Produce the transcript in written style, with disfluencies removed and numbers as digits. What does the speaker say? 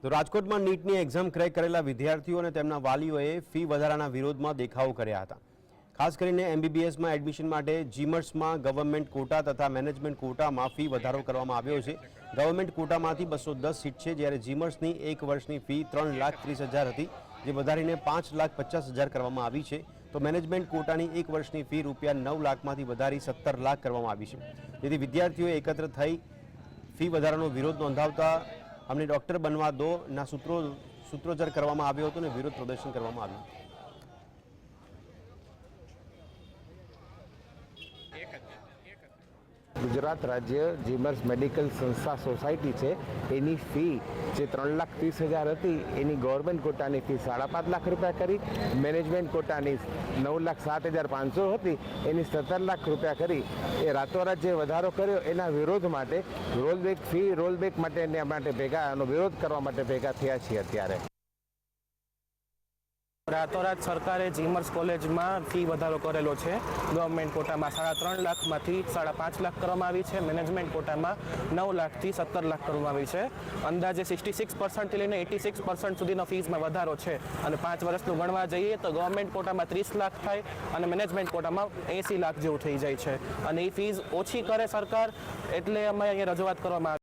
તો રાજકોટમાં નીટની એક્ઝામ ક્રેક કરેલા વિદ્યાર્થીઓ અને તેમના વાલીઓએ ફી વધારાના વિરોધમાં દેખાવો કર્યા હતા। ખાસ કરીને એમબીબીએસમાં એડમિશન માટે જીમર્સમાં ગવર્મેન્ટ કોટા તથા મેનેજમેન્ટ કોટામાં ફી વધારો કરવામાં આવ્યો છે। ગવર્મેન્ટ કોટામાંથી 210 સીટ છે, જ્યારે જીમર્સની એક વર્ષની ફી 3,30,000 હતી, જે વધારીને 5,50,000 કરવામાં આવી છે। તો મેનેજમેન્ટ કોટાની એક વર્ષની ફી રૂપિયા 9 લાખમાંથી વધારી 17 લાખ કરવામાં આવી છે। જેથી વિદ્યાર્થીઓએ એકત્ર થઈ ફી વધારાનો વિરોધ નોંધાવતા અમને ડોક્ટર બનવા દો ના સૂત્રોચ્ચાર કરવામાં આવ્યો હતો અને વિરોધ પ્રદર્શન કરવામાં આવ્યું। गुजरात राज्य जीमर्स मेडिकल संस्था सोसायटी है एनी फी जे 3,30,000 थी एनी गवर्नमेंट कोटानी फी 5.5 लाख रुपया करी, मैनेजमेंट कोटानी 9,07,500 थी एनी 17 लाख रुपया करी। ए रातोरात जे वधारो कर्यो एना विरोध माटे रोलबेक फी रोलबेक माटे भेगा विरोध करवा माटे भेगा थया छीए। अत्यारे रातोरात सरकारे जीमर्स कॉलेज में फी वधारो करेलो है। गवर्नमेंट कोटा में 3.5 लाख में 5.5 लाख करवामां आवी छे, मैनेजमेंट कोटा में 9 लाख थी 17 लाख करवामां आवी छे। अंदाजे 66% थी लईने 86% सुधीनो फीस में वधारो है। अने 5 वर्षनुं गणवा जईए तो गवर्नमेंट कोटा में 30 लाख थाय अने मैनेजमेंट कोटा में 80 लाख जेवुं थई जाय छे। अने ई फीस ओછી करे सरकार एटले अमे अहींया रजूआत करवामां